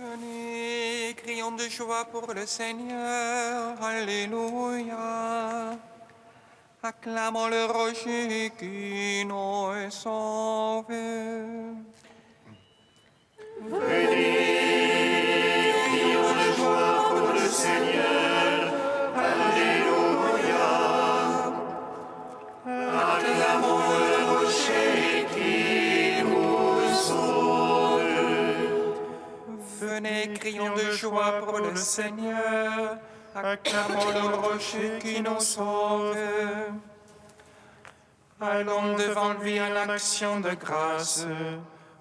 Venez, crions de joie pour le Seigneur. Alléluia. Acclamons le rocher qui nous sauve. Venez, crions de joie pour le Seigneur. Alléluia. Acclamons le rocher qui nous sauve. Venez, crions de joie pour le Seigneur. Acclamons le rocher qui nous sauve. Allons devant lui en action de grâce.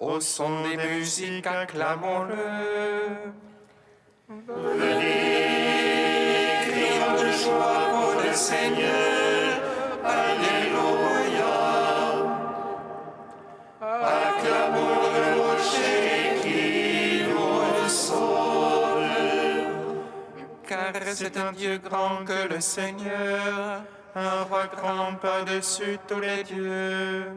Au son des musiques, acclamons-le. Venez, crions de joie pour le Seigneur. Alléluia. Acclamons le rocher qui nous sauve. Car c'est un Dieu grand que le Seigneur, un roi grand par-dessus tous les dieux.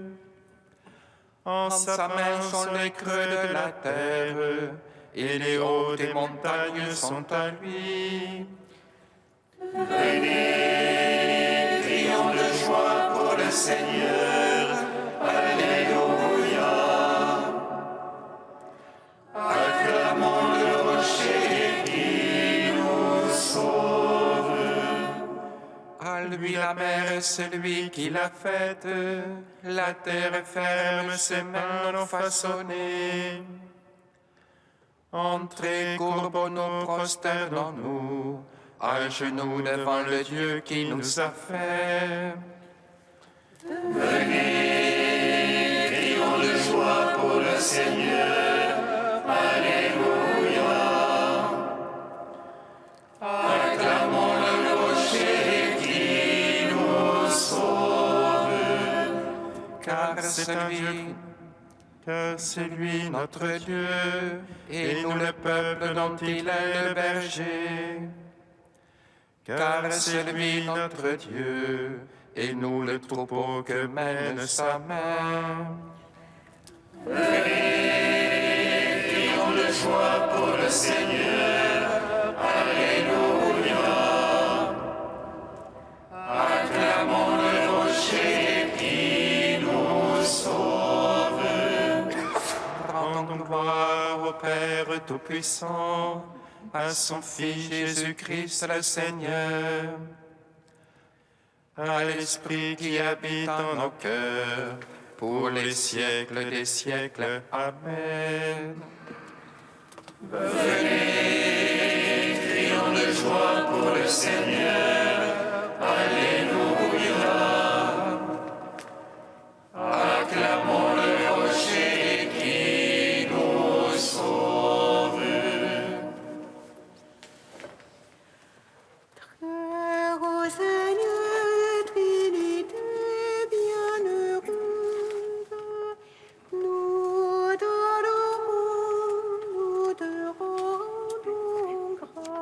En sa main sont les creux de la terre, et les hauts des montagnes sont à lui. Venez, crions de joie pour le Seigneur. Alléluia. Acclamons le rocher qui nous sauve. À lui la mer est celui qui l'a faite, la terre ferme, ses mains l'ont façonnée. Entrez, courbons-nous, prosternons-nous, à genoux devant le Dieu qui nous a fait. Venez, crions de joie pour le Seigneur. Alléluia. Acclamons le rocher qui nous sauve. Car c'est lui notre Dieu, et nous le peuple dont il est le berger. Car c'est lui notre Dieu, et nous le troupeau que mène sa main. Venez, crions de joie pour le Seigneur. Alléluia. Acclamons le rocher qui nous sauve. Rendons gloire au Père Tout-Puissant, à son Fils Jésus-Christ le Seigneur, à l'Esprit qui habite en nos cœurs, pour les siècles des siècles. Amen. Venez, crions de joie pour le Seigneur. Alléluia. Acclamons le rocher qui nous sauve. Très au Seigneur, Trinité bienheureuse, nous t'adorons, nous te rendons grâce.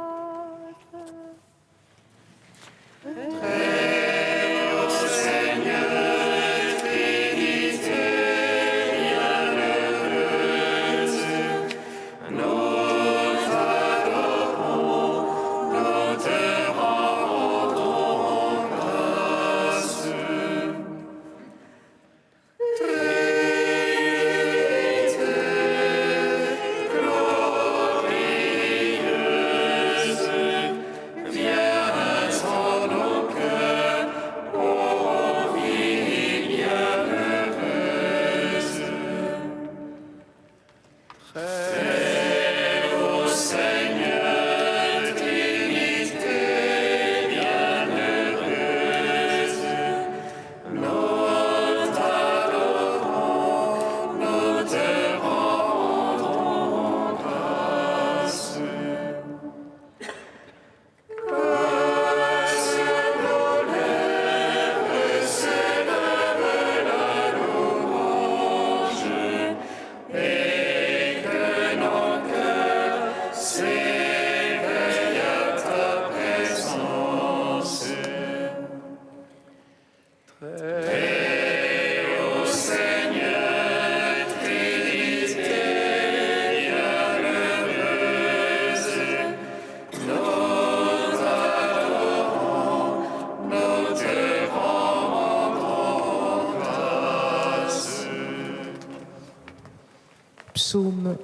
Psaume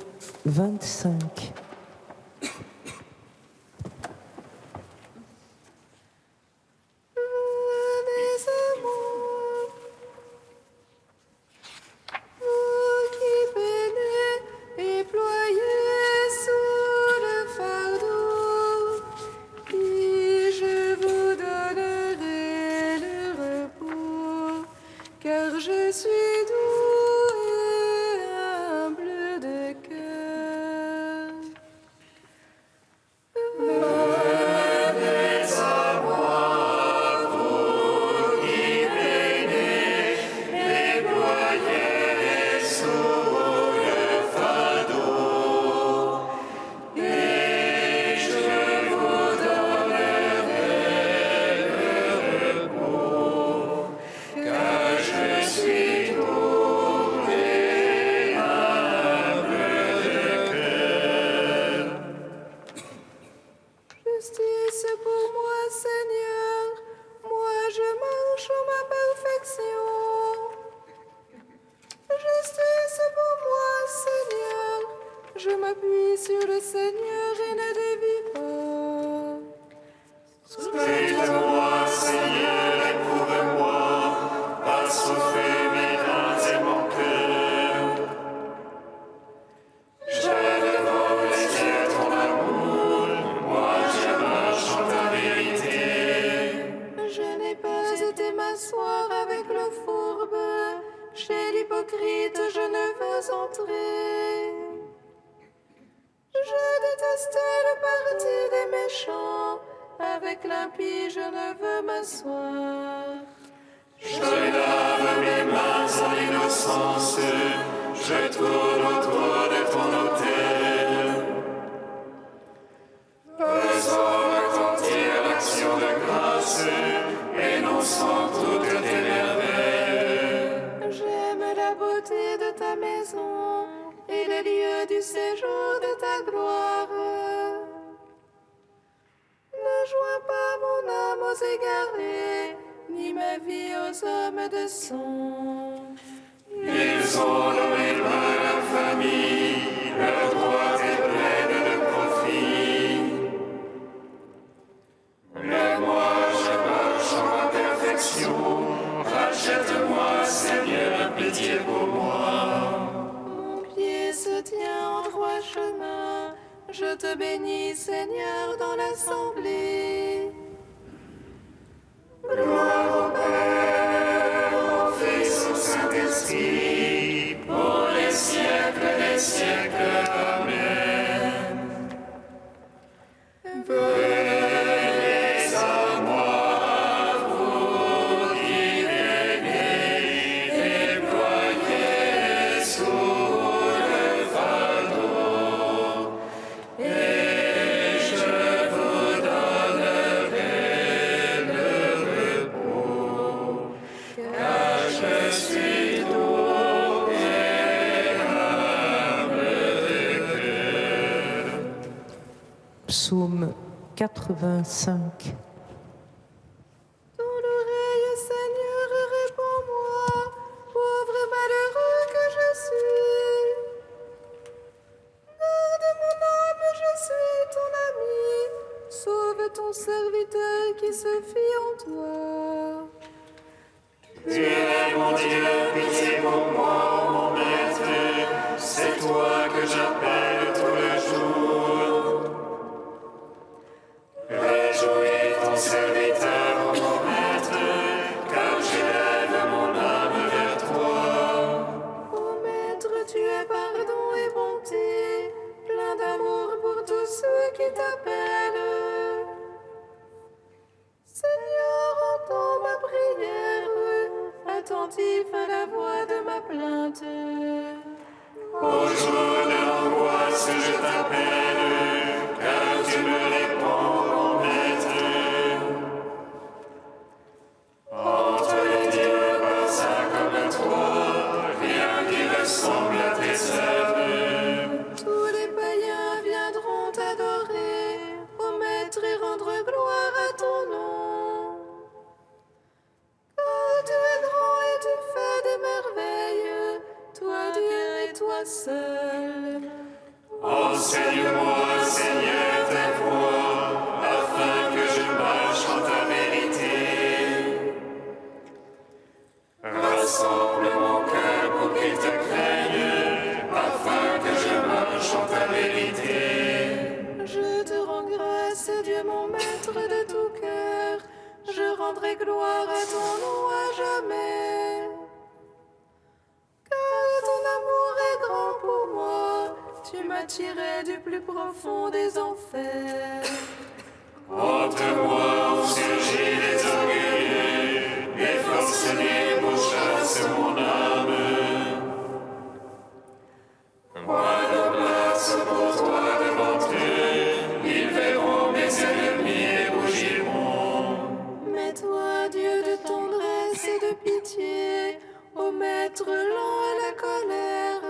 25. Je te bénis, Seigneur, dans l'assemblée. Gloire au Père, au Fils, au Saint-Esprit, pour les siècles des siècles. Amen. Venez à moi, vous qui venez, déployez sous le fardeau, et je vous donnerai le repos, car je suis doux et humble de cœur. Psaume 85. Ton oreille, Seigneur, réponds-moi, pauvre malheureux que je suis. Garde mon âme, je suis ton ami. Sauve ton serviteur qui se fie en toi. Tu es mon Dieu, pitié pour moi, mon maître, c'est toi que j'appelle tout le jour. Réjouis ton serviteur, mon maître, car j'élève mon âme vers toi. Ô Maître, tu es pardon et bonté, plein d'amour pour tous ceux qui t'appellent. Seigneur, entends ma prière, attentif à la voix de ma plainte. Au jour de l'angoisse, je t'appelle, car tu me réponds, mon maître. Entre les dieux, pas ça comme toi, rien qui ressemble à tes œuvres. Tous les païens viendront t'adorer, ô Maître, et rendre gloire à ton nom. Car tu es grand et tu fais des merveilles, toi Dieu et toi seul. Enseigne-moi, Seigneur, ta voie, afin que je marche en ta vérité. Rassemble mon cœur pour qu'il te craigne, afin que je marche en ta vérité. Je te rends grâce, Dieu mon maître de tout cœur. Je rendrai gloire à ton nom à jamais. Car ton amour est grand pour moi. Tu m'as tiré du plus profond des enfers. Entre-moi où surgit les orgueilleux, les forcenés pourchassent mon âme. Moi, nos places pour toi devant eux, ils verront mes ennemis et rougiront. Mais toi, Dieu de tendresse et de pitié, ô maître lent à la colère,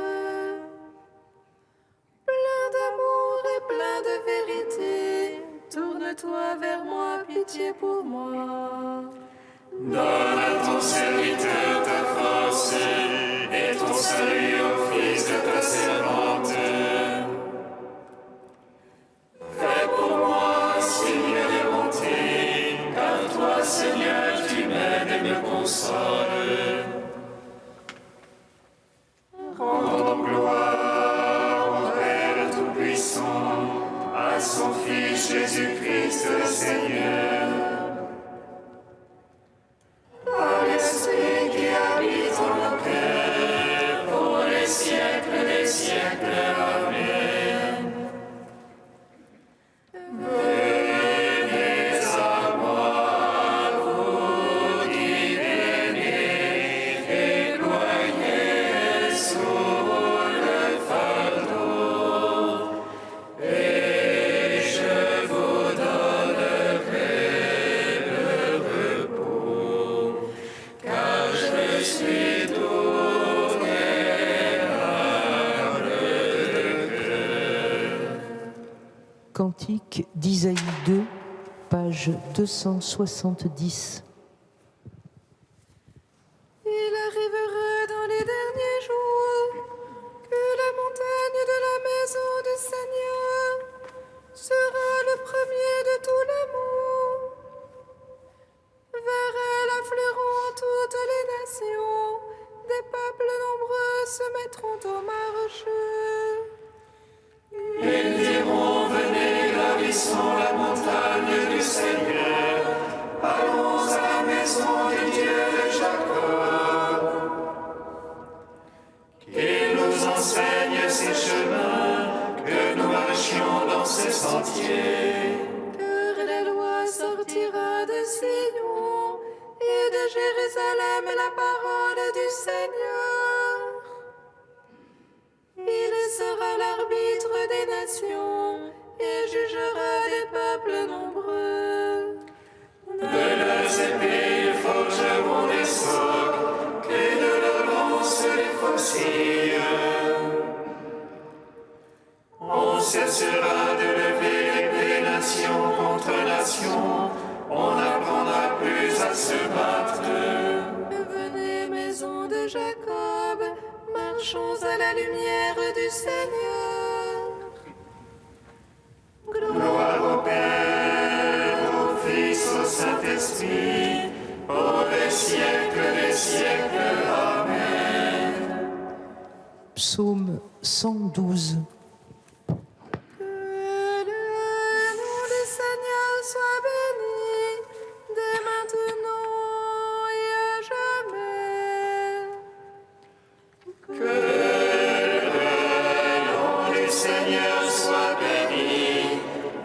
plein d'amour et plein de vérité, tourne-toi vers moi, pitié pour moi. Donne à ton serviteur ta force et ton salut au fils de ta servante. Fais pour moi signe de bonté, car toi, Seigneur, tu m'aides et me consoles. Rendons gloire au Père Tout-Puissant, à son Fils Jésus-Christ le Seigneur. À l'Esprit qui habite en nos cœurs, pour les siècles des siècles. Amen. Venez à moi, vous qui venez, éloignés sous le fardeau, et je vous donnerai le repos, car je suis doux et humble de cœur. Cantique d'Isaïe 2, page 270. Il arrivera dans les derniers jours que la montagne de la maison du Seigneur sera le premier de tous les monts. Vers elle afflueront toutes les nations, des peuples nombreux se mettront en marche. Ils diront, venez, gravissons la montagne du Seigneur, allons à la maison du Dieu de Jacob. Qu'il nous enseigne ses chemins, que nous marchions dans ses sentiers. Car la loi sortira de Sion et de Jérusalem la parole du Seigneur. Il sera l'arbitre des nations et jugera des peuples nombreux. De leurs épées ils forgeront des socs, et de leurs lances des faucilles. On cessera de lever l'épée nation contre nation, on n'apprendra plus à se battre. Venez, maison de Jacob, marchons à la lumière du Seigneur. Gloire au Père, au Fils, au Saint-Esprit, pour les siècles des siècles. Amen. Psaume 112. Que le nom du Seigneur soit béni, dès maintenant et à jamais. Que le nom du Seigneur soit béni,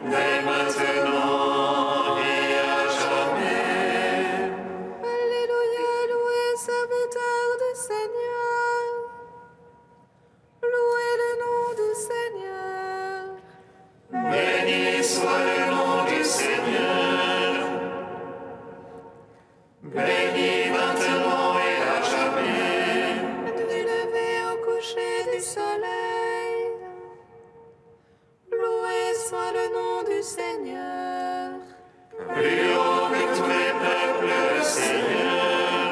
dès maintenant et à jamais. Alléluia, louez serviteur du Seigneur. Louez le nom du Seigneur. Béni soit le nom du Seigneur. Béni maintenant et à jamais. Du lever au coucher du soleil. Loué soit le nom du Seigneur. Plus haut que tous les peuples, le Seigneur.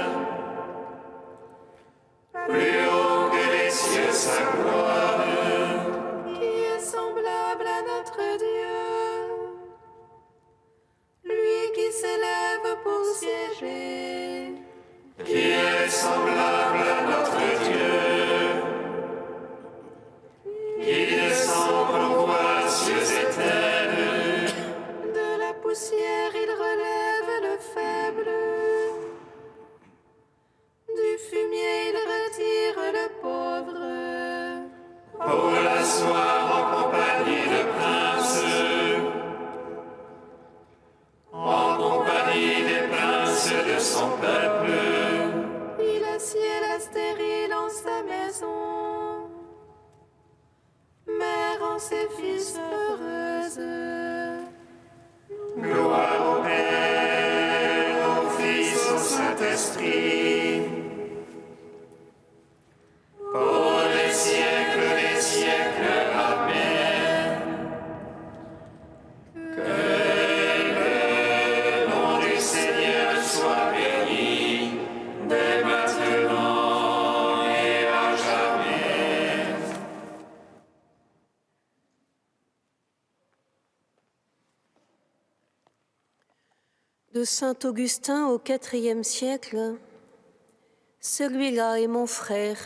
Plus haut que les cieux, sa gloire. Qui est semblable dans ses fils heureuse. Gloire au Père, au Fils, au Saint-Esprit, pour les siècles des siècles. Amen. Que le nom du Seigneur soit béni, dès maintenant et à jamais. De saint Augustin au IVe siècle, celui-là est mon frère,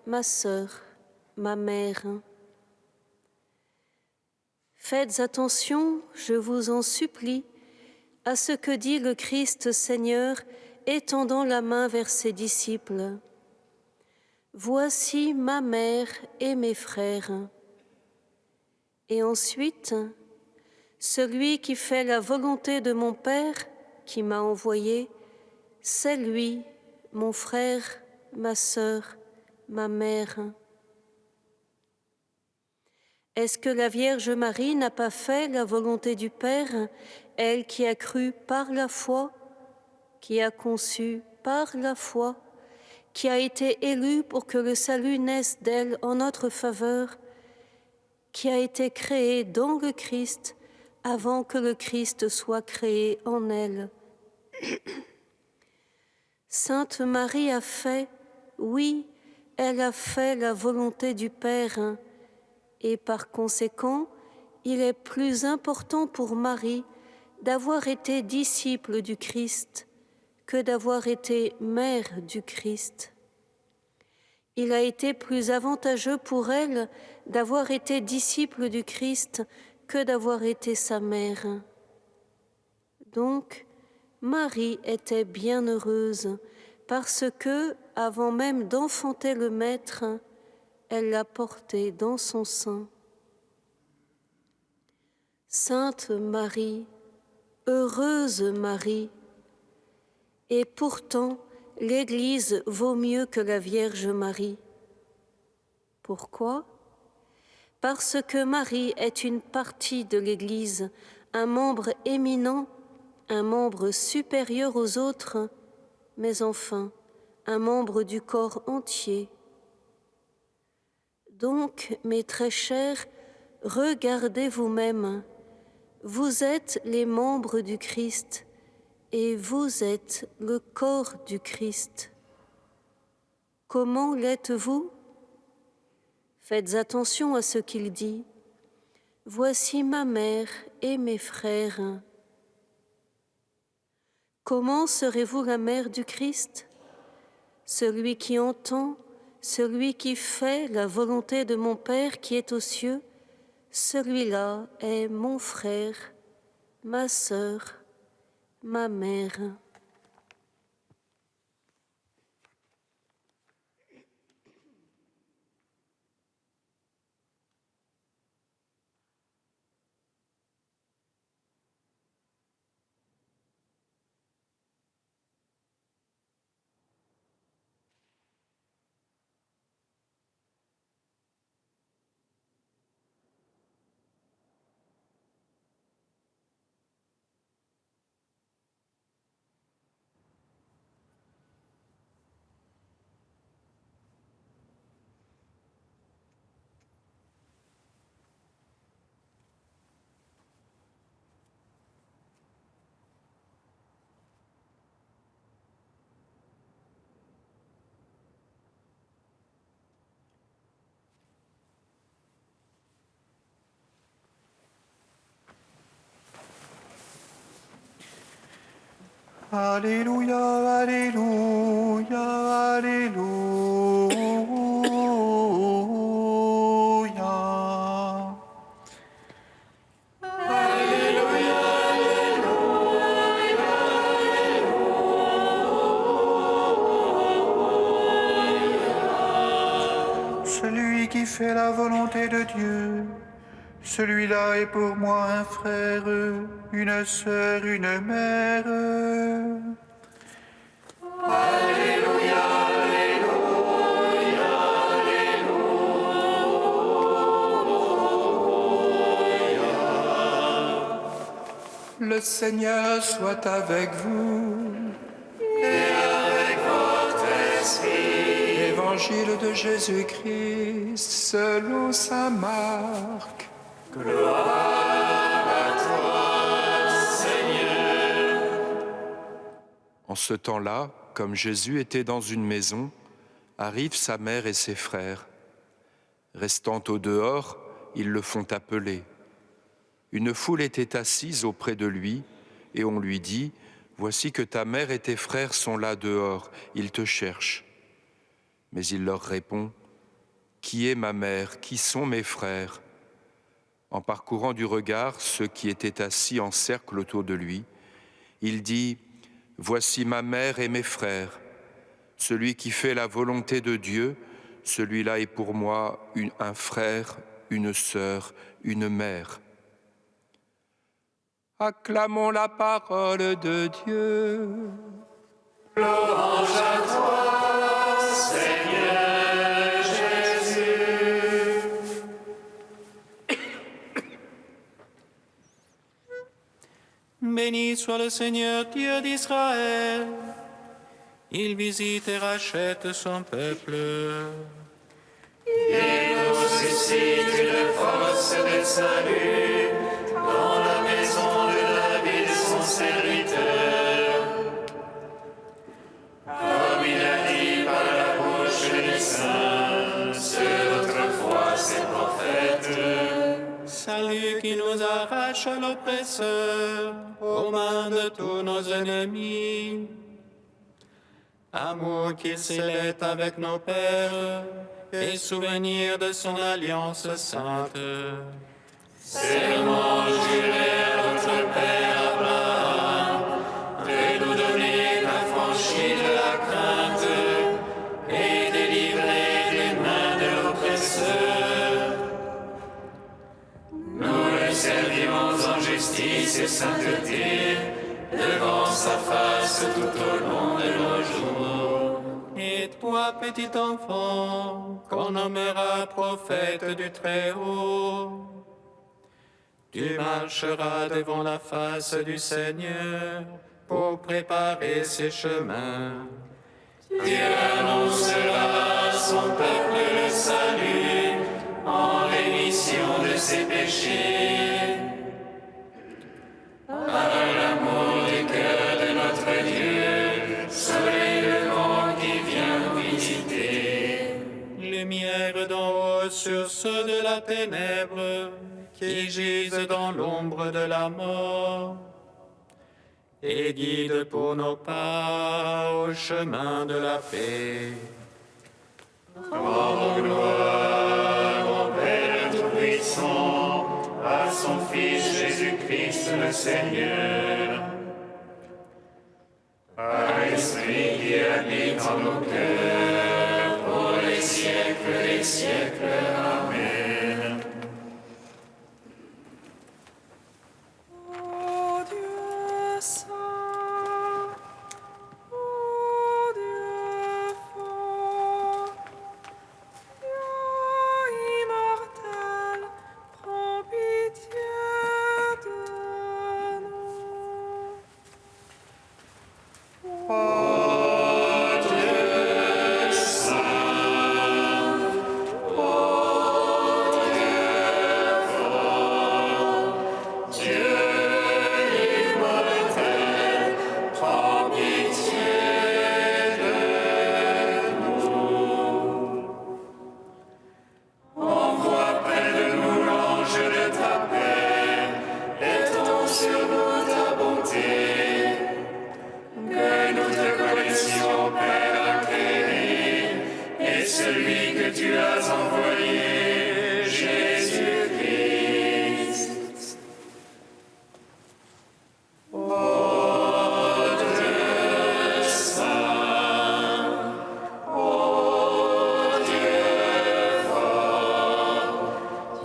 ma sœur, ma mère. Faites attention, je vous en supplie, à ce que dit le Christ Seigneur, étendant la main vers ses disciples. Voici ma mère et mes frères. Et ensuite, celui qui fait la volonté de mon Père, qui m'a envoyé, c'est lui, mon frère, ma sœur, ma mère. Est-ce que la Vierge Marie n'a pas fait la volonté du Père, elle qui a cru par la foi, qui a conçu par la foi, qui a été élue pour que le salut naisse d'elle en notre faveur, qui a été créée dans le Christ avant que le Christ soit créé en elle. Sainte Marie a fait, oui, elle a fait la volonté du Père, et par conséquent, il est plus important pour Marie d'avoir été disciple du Christ que d'avoir été mère du Christ. Il a été plus avantageux pour elle d'avoir été disciple du Christ que d'avoir été sa mère. Donc, Marie était bien heureuse parce que, avant même d'enfanter le Maître, elle l'a porté dans son sein. Sainte Marie, heureuse Marie, et pourtant l'Église vaut mieux que la Vierge Marie. Pourquoi ? Parce que Marie est une partie de l'Église, un membre éminent, un membre supérieur aux autres, mais enfin un membre du corps entier. Donc, mes très chers, regardez vous-même, vous êtes les membres du Christ et vous êtes le corps du Christ. Comment l'êtes-vous ? Faites attention à ce qu'il dit. Voici ma mère et mes frères. Comment serez-vous la mère du Christ ? Celui qui entend, celui qui fait la volonté de mon Père qui est aux cieux, celui-là est mon frère, ma sœur, ma mère. Alléluia, Alléluia, Alléluia. Celui qui fait la volonté de Dieu, celui-là est pour moi un frère, une sœur, une mère. Alléluia, Alléluia, Alléluia. Le Seigneur soit avec vous. Et avec votre esprit. Évangile de Jésus-Christ selon saint Marc. Gloire à toi, Seigneur. En ce temps-là, comme Jésus était dans une maison, arrivent sa mère et ses frères. Restant au dehors, ils le font appeler. Une foule était assise auprès de lui, et on lui dit, « Voici que ta mère et tes frères sont là dehors, ils te cherchent. » Mais il leur répond, « Qui est ma mère? Qui sont mes frères ?» En parcourant du regard ceux qui étaient assis en cercle autour de lui, il dit, « Voici ma mère et mes frères. Celui qui fait la volonté de Dieu, celui-là est pour moi un frère, une sœur, une mère. » Acclamons la parole de Dieu. Louange à toi, Seigneur Jésus. Béni soit le Seigneur Dieu d'Israël. Il visite et rachète son peuple. Il nous suscite une force de salut dans la maison de David, son serviteur. Comme il a dit par la bouche des saints, ceux d'autrefois ses prophètes. Salut qui nous arrache à l'oppresseur, aux mains de tous nos ennemis. Amour qu'il scellait avec nos pères, et souvenir de son alliance sainte. Serment juré à notre Père Abraham, de nous donner l'affranchi de la crainte et délivrer des mains de l'oppresseur. Nous le servirons en justice et sainteté, devant sa face tout au long de nos jours. Et toi, petit enfant, qu'on nommera prophète du Très-Haut, tu marcheras devant la face du Seigneur pour préparer ses chemins. Dieu annoncera à son peuple le salut en rémission de ses péchés. Par l'amour du cœur de notre Dieu, soleil levant qui vient nous visiter. Lumière d'en haut sur ceux de la ténèbre qui gisent dans l'ombre de la mort, et guide pour nos pas au chemin de la paix. Rendons gloire au Père Tout-Puissant, à son Fils Jésus-Christ le Seigneur, à l'Esprit qui habite en nos cœurs, pour les siècles des siècles. Amen. Ô Dieu saint, ô Dieu fort, Dieu immortel, prends pitié de nous. Envoie près de nous l'ange de ta paix, étends sur nous ta bonté, que nous te connaissions, Père acquéri, et celui que tu as envoyé, Jésus-Christ. Ô Dieu saint, ô Dieu fort,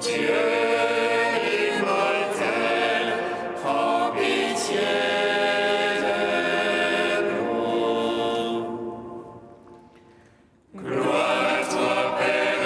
Dieu immortel, prends pitié de nous. Gloire à toi, Père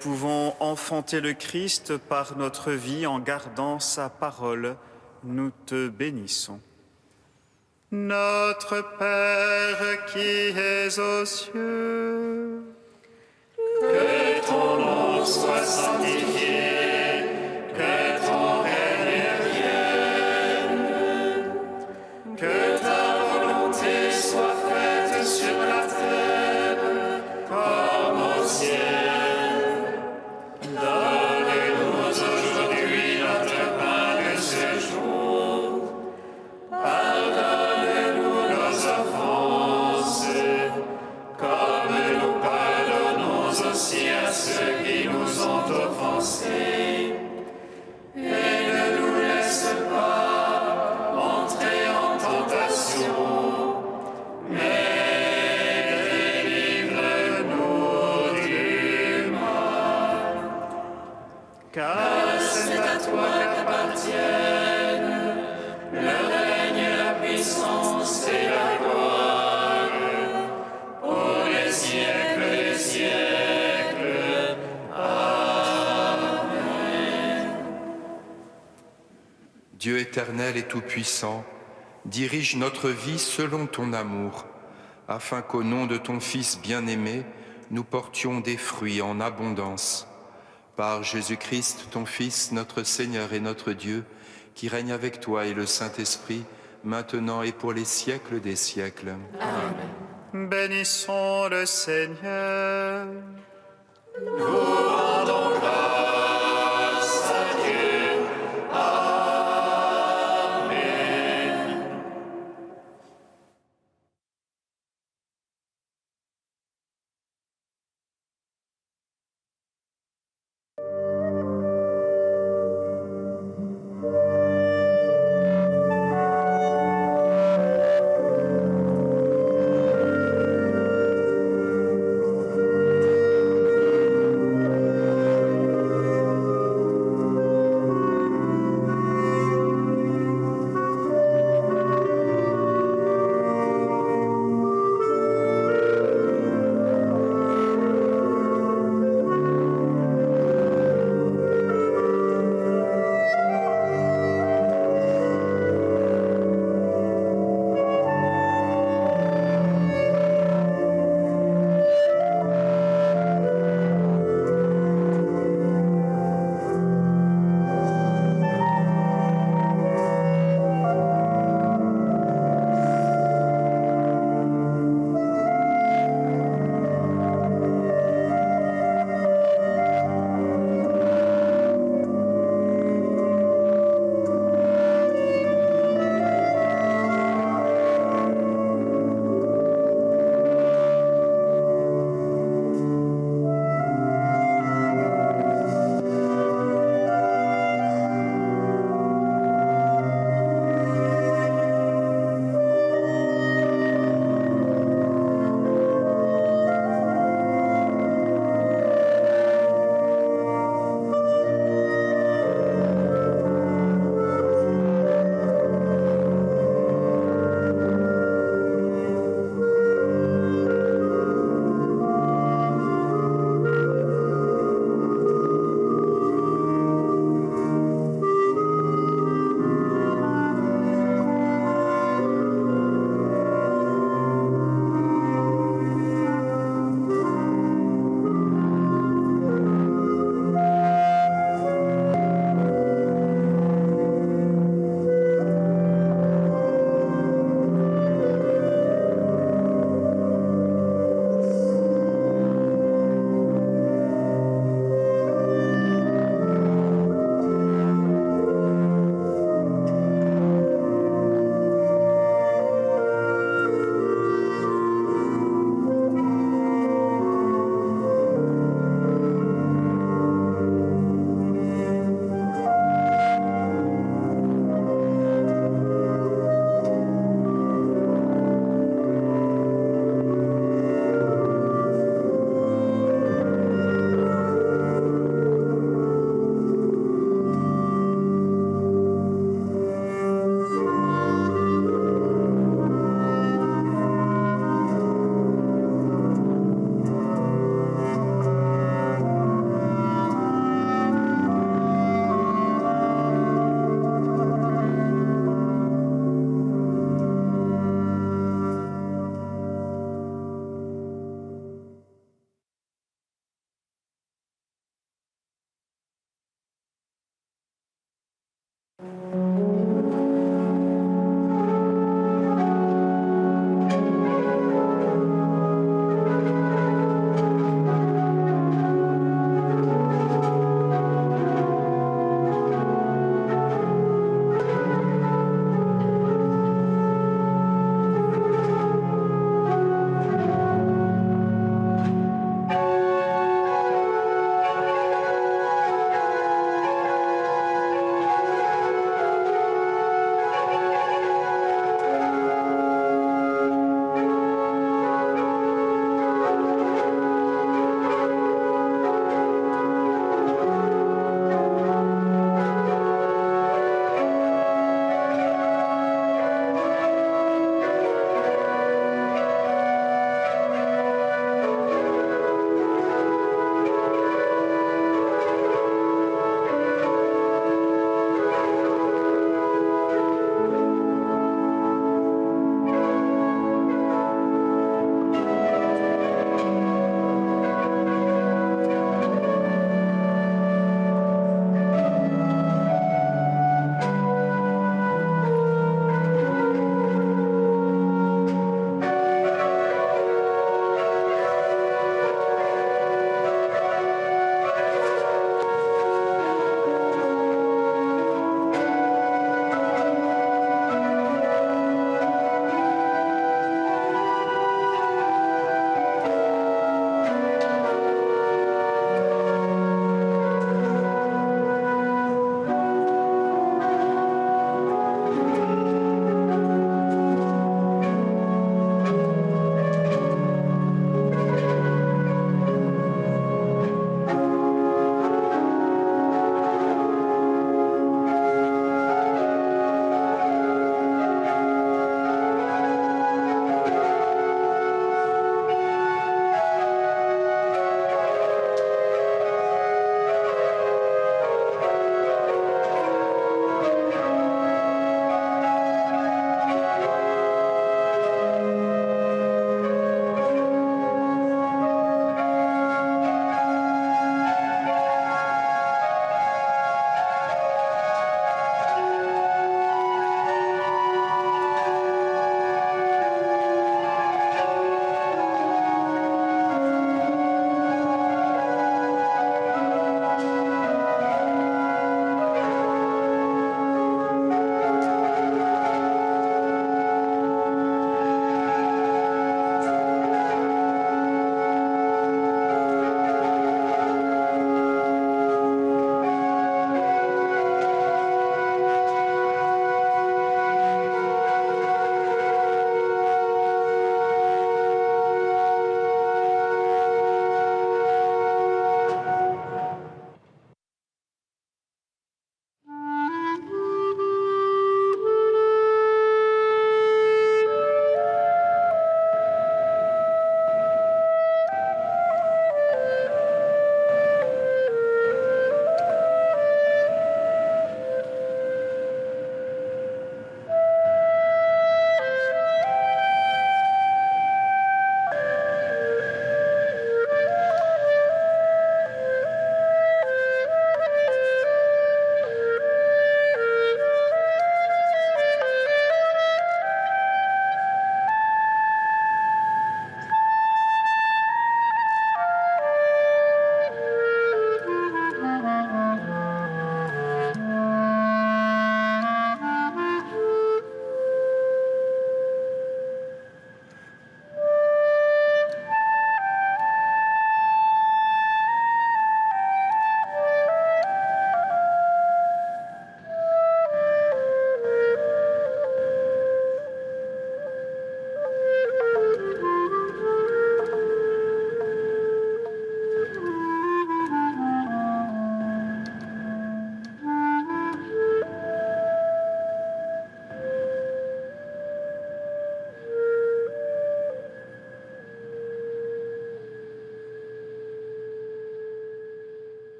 pouvons enfanter le Christ par notre vie en gardant sa parole. Nous te bénissons. Notre Père qui es aux cieux, Que ton nom soit sanctifié, que ton règne vienne, que ta volonté soit faite sur la terre comme au ciel. Donne-nous aujourd'hui notre pain de ce jour. Pardonne-nous nos offenses, comme nous pardonnons aussi à ceux qui nous ont offensés. Et ne nous laisse pas entrer en tentation, mais délivre-nous du mal. Car c'est à toi qu'appartiennent le règne, la puissance et la gloire pour les siècles des siècles. Dieu éternel et tout-puissant, dirige notre vie selon ton amour, afin qu'au nom de ton Fils bien-aimé, nous portions des fruits en abondance. Par Jésus-Christ, ton Fils, notre Seigneur et notre Dieu, qui règne avec toi et le Saint-Esprit, maintenant et pour les siècles des siècles. bénissons le Seigneur. Louange